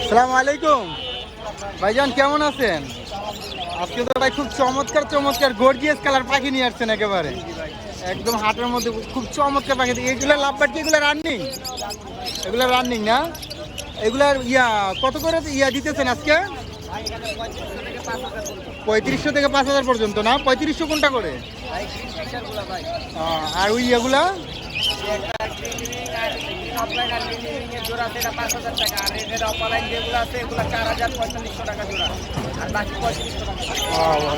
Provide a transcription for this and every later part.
আসসালামু আলাইকুম ভাইজান, কেমন আছেন? আজকে তো ভাই খুব চমৎকার চমৎকার গর্জিয়াস কালার পাখি নিয়ে আসছেন একেবারে একদম হাটের মধ্যে খুব চমৎকার পাখি। এগুলো লাভবাট কি এগুলো রানিং? এগুলো রানিং না? এগুলার কত করে দিতেছেন আজকে? 3500 থেকে 5000 পর্যন্ত না? 3500 কোনটা করে? আর ওই এগুলা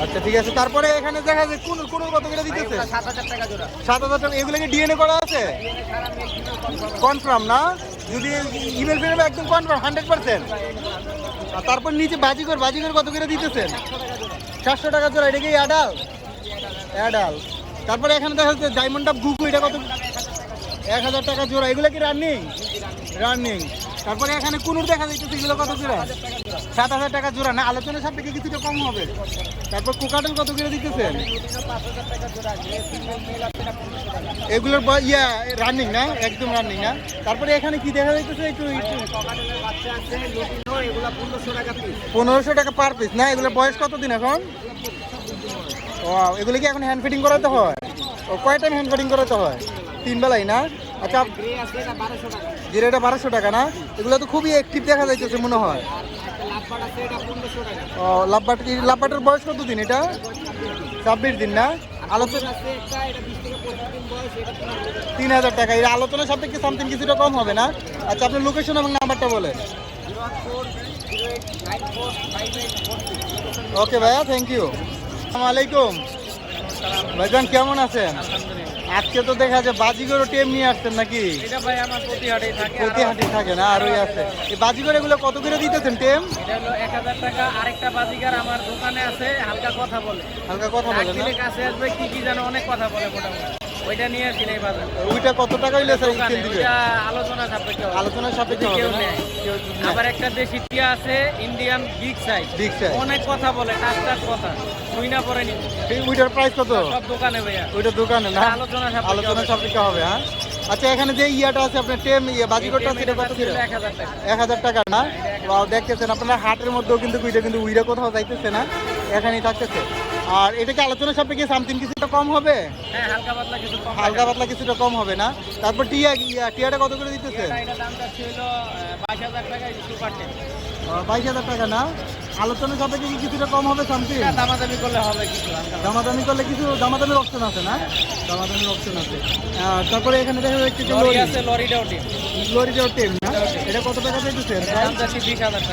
আচ্ছা ঠিক আছে। তারপরে এখানে দেখা যায় কোন কোন কত করে দিতেছে? 7000 টাকা। এগুলো কি ডিএনএ করা আছে? কনফার্ম না? যদি ইমেল ফেরবে একদম কনফার্ম 100%। আর তারপর নিচে বাজিগর কত করে দিতেছেন? 700 টাকা জোড়া। এটা কি অ্যাডাল? তারপরে এখানে দেখা যাচ্ছে ডায়মন্ড আপ গুগু, এটা কত? 1000 টাকা জোড়া। এগুলো কি রানিং? তারপরে এখানে কুনুর দেখা যাচ্ছে, এগুলো কত করে? 7000 টাকা জোড়া না? আলোচনার সাপেক্ষে কিছুটা কম হবে। তারপর কোকাটেল কত করে দিতেছেন? এগুলোর রানিং না? একদম রানিং না? তারপরে এখানে কি দেখা যাইতেছে একটু 1500 টাকা পার পিস না? এগুলোর বয়স কতদিন এখন? ও, এগুলো কি এখন হ্যান্ড ফিটিং করাতে হয়? ও, কয় টাইম হ্যান্ড ফিটিং করাতে হয়? 3 বেলাই না? আচ্ছা, এটা 1200 টাকা না? এগুলো তো খুবই অ্যাক্টিভ দেখা যাইতেছে মনে হয়। ও, লাভবাটের বয়স কত দিন এটা? 26 দিন না? আলোচনা 3000 টাকা। এই আলোচনার সাপেক্ষে সামথিং কিছুটা কম হবে না? আচ্ছা, আপনার লোকেশন এবং নাম্বারটা বলেন। ওকে ভাইয়া, থ্যাংক ইউ। আসসালামু আলাইকুম ভাইজান, কেমন আছেন? আজকে তো দেখা যায় বাজিগরও টেম নিয়ে আসছেন নাকি? প্রতি হাটে থাকে না? আর ওই আছে এই বাজিগর, এগুলো কত করে দিতেছেন টেম? 1000 টাকা। আরেকটা বাজিগার আমার দোকানে আছে, হালকা কথা বলে না? কাছে আসবে কি জানো, অনেক কথা বলে মোটামুটি। ওইটা নিয়ে আসি নাই বাজার। ওইটা কত টাকা হইলে সেল দিবে? আলোচনা সাপেক্ষে হবে না? আবার একটা দেশি টিয়া আছে, ইন্ডিয়ান বিগ সাইজ, অনেক কথা বলে, টাক কথা শুই না পরে নি। ওইটার প্রাইস কত? সব দোকানে ভাইয়া। ওইটা দোকানে না? আলোচনা সাপেক্ষে হবে। হ্যাঁ, আচ্ছা, এখানে যে আছে আপনার টেম বাজিগরটা, সেটা কত করে? 1000 টাকা না? দেখতেছেন আপনারা হাটের মধ্যেও কিন্তু উইরা কোথাও যাইতেছে না, এখানেই থাকতেছে। আর এটা কি আলোচনা সাপেক্ষে সামথিং কিছুটা কম হবে? হ্যাঁ, হালকা পাতলা কিছুটা কম হবে না? তারপর টিয়াটা কত করে দিতেছে? এটা দামটা ছিল 22000 টাকা। সুপার টেম 22000 টাকা না? আলোচনা সাপেক্ষে কি কিছুটা কম হবে সামথিং? দামাদামি করলে হবে কিছু। দামাদামির অপশন আছে না? দামাদামির অপশন আছে। তারপরে এখানে দেখা যাচ্ছে লরিটাও টেম না? এটা কত টাকা দিতেছেন?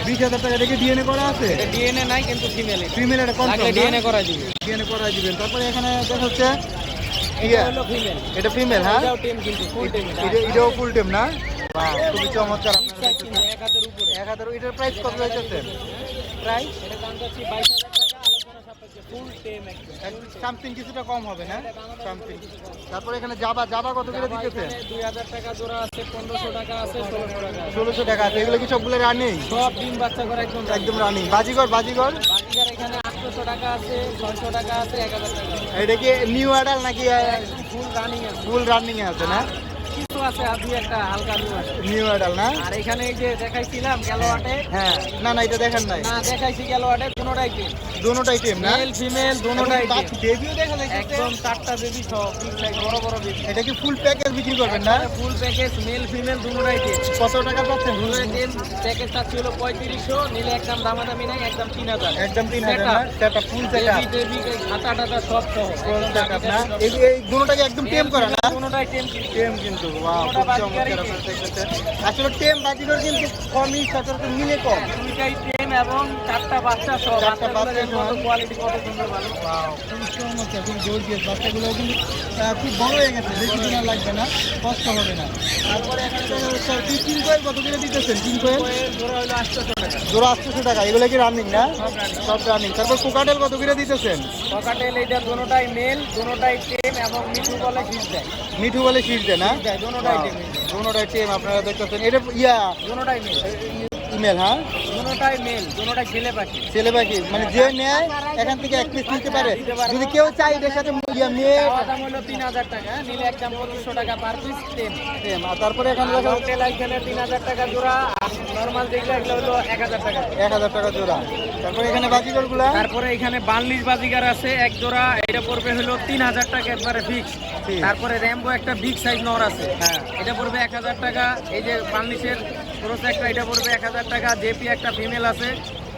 20000 টাকা। এটা কি ডিএনএ করা আছে? ডিএনএ নাই, কিন্তু ফিমেল। এটা কনফার্ম ডিএনএ করা দিবে। তারপরে এখানে দেখা যাচ্ছে ফিমেল। এটা ফিমেল। হ্যাঁ, এটাও টেম, কিন্তু ফুল টেম। এটাও ফুল টেম না? খুবই চমৎকার। 1000 উপরে। 1000। এটার প্রাইস কত যাইতেছে? প্রাইস এটা দাম যাচ্ছে 22000 টাকা। আলোচনা সাপেক্ষে ফুল টেম সামথিং কিছুটা কম হবে না? সামথিং। তারপরে এখানে জাবা কত করে দিতেছে? 2000 টাকা জোড়া আছে, 1500 টাকা আছে, 1600 টাকা আছে। এগুলো কি সবগুলো রানিং? সব ডিম বাচ্চা করে একদম রানিং। বাজিগর এখানে 800 টাকা আছে, 600 টাকা আছে, 1000 টাকা। এটা কি নিউ অ্যাডাল নাকি? ফুল রানিং আছে না? কিছু আছে দুই একটা হালকা নিউ অ্যাডাল না? আর এখানে এই যে দেখাইছিলাম গ্যালোয়াটে। হ্যাঁ, না এটা দেখেন নাই। না, দেখাইছি গ্যালোয়াটে, দুটোটাই টেম না? মেল ফিমেল দুটোটাই টেম। বেবিও দেখা যাচ্ছে একদম 4টা বেবি সব বিগ সাইজ, বড় বেবি। এটা কি ফুল প্যাকেজ বিক্রি করবেন না? ফুল প্যাকেজ, মেল ফিমেল দুটোটাই টেম। কত টাকা পাচ্ছেন? দুটোটাই টেম। প্যাকেজ চাচ্ছি হলো 3500, নিলে একদম দামাদামি নাই, একদম 3000। একদম 3000 না? সেটা ফুল সেটআপ। বেবি খাতা সব সহ ফুল সেটআপ না? এই দুটোটাকে একদম টেম করা না? দুটোটাই টেম কিন্তু ওয়াও, খুব চমৎকার আপনারা দেখতেছেন। আসলে টেম বাজিগর কিন্তু কমই, সচরাচর মিলে কম। দুইটাই টেম এবং 4টা বাচ্চা সহ। 4টা বাচ্চা সহ। কোয়ালিটি কত সুন্দর, ভালো। ওয়াও, খুব চমৎকার, খুব গর্জিয়াস। বাচ্চাগুলো কিন্তু খুব বড় হয়ে গেছে, বেশি দিন আর লাগবে না, কষ্ট হবে না। তারপরে এখানে কিং কোয়েল কত করে দিতেছেন? কিং কোয়েল জোড়া হলো 800 টাকা। জোড়া 800 টাকা। এগুলো কি রানিং না? সব রানিং। তারপর কোকাটেল কত করে দিতেছেন? কোকাটেল এইটা দুটোটাই মেল, দুটোটাই টেম এবং মিঠু বলে শীষ দেয়। মিঠু বলে শীষ দেয় না? দুটোটাই টেম। দুটোটাই টেম আপনারা দেখতেছেন। এটা দুটোটাই মেল। ইমেল। হ্যাঁ, দুটোটাই মেল, দুটোটাই ছেলে পাখি। ছেলে পাখি, মানে যে নেয় এখান থেকে এক পিস নিতে পারে। যদি কেউ চায় এটার সাথে মেয়ে, চাওয়া দাম হলো 3000 টাকা, নিলে একদম 2500 টাকা পার পিস টেম। আর তারপরে এখানে দেখা লং টেল এখানে 3000 টাকা জোড়া, আর নরমাল যেগুলো এগুলো হলো 1000 টাকা। 1000 টাকা জোড়া। তারপরে এখানে বাজিগর গুলা, তারপরে এখানে বার্লিশ বাজিগার আছে এক জোড়া, এটা পড়বে হলো 3000 টাকা একবারে ফিক্স। তারপরে র্যাম্বো একটা বিগ সাইজ নর আছে, হ্যাঁ এটা পড়বে 1000 টাকা। এই যে বার্লিশের ক্রস একটা, এটা পড়বে 1000 টাকা। জেপি একটা ফিমেল আছে,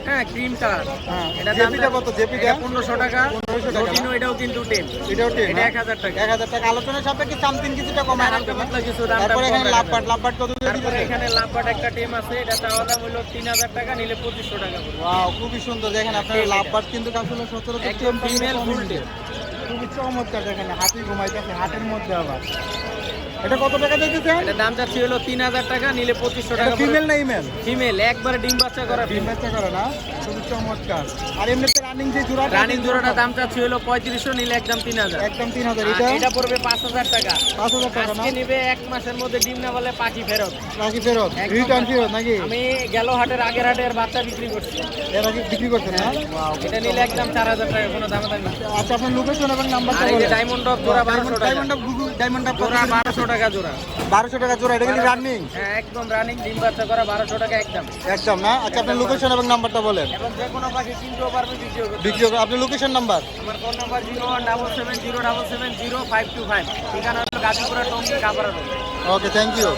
হ্যাঁ ক্রিম কালার, হ্যাঁ। এটা জেপিটা কত? জেপিটা 1500 টাকা। 1500 টাকা না? রোটিনো এটাও কিন্তু 10, এটাও টেন, এটা 1000 টাকা। 1000 টাকা। আলোচনা সাপেক্ষে সামথিং কিছুটা কমায় হালকা রাখবেন। পাতলা কিছু দাম। তারপরে এখানে লাভবাট, লাভবাট কত দিয়ে তারপরে দিবেন? এখানে লাভবাট একটা টেম আছে, এটা চাওয়া দাম হলো 3000 টাকা, নিলে 2500 টাকা পড়বে। ওয়াও, খুবই সুন্দর। দেখেন আপনার লাভবাট কিন্তু আসলে সচরাচর একদম ফিমেল ফুল টেম। খুবই চমৎকার। দেখেন হাতি ঘুমাইতেছে হাটের মধ্যে আবার। এটা কত টাকা দিতেছেন? এটা দাম চাচ্ছি হলো 3000 টাকা, নিলে 2500 এটা টাকা। ফিমেল না ইমেল? ফিমেল, একবারে ডিম বাচ্চা করা ডিম ফিমেল। বাচ্চা করে না? খুবই চমৎকার। আর এমনিতে রানিং যে জোড়াটা, রানিং জোড়াটা দাম চাচ্ছি হলো 3500, নিলে একদম 3000। একদম 3000। আর এটা এটা পড়বে 5000 টাকা। 5000 টাকা না? আজকে নিবে 1 মাসের মধ্যে ডিম না বলে পাখি ফেরত। নাকি ফেরত? একদম রিটার্ন ফেরত নাকি? আমি গেল হাটের আগের হাটের বাচ্চা বিক্রি করছি, এর আগে বিক্রি করছেন না? ওয়াও। এটা নিলে একদম 4000 টাকা, কোনো দাম দাম না। আচ্ছা, আপনার লোকেশন এবং নাম্বারটা আর এই যে বলেন। ডায়মন্ড ডগ জোড়া 1200 টাকা। Diamond off Google, diamond off জোড়া 1200 টাকা জোড়া। 1200 টাকা জোড়া। এটা কিন্তু রানিং হ্যাঁ একদম রানিং ডিম বাচ্চা করা, 1200 টাকা একদম। একদম না? আচ্ছা, আপনার লোকেশন এবং নাম্বারটা বলেন। এবং যে কোনো পাখি কিনতেও পারবে, বিক্রিও করতে পারবে। বিক্রি আপনার লোকেশন নাম্বার। আমার ফোন নাম্বার 01770770525। ঠিকানা হলো গাজীপুরের Tongi Kapara road. Okay, thank you.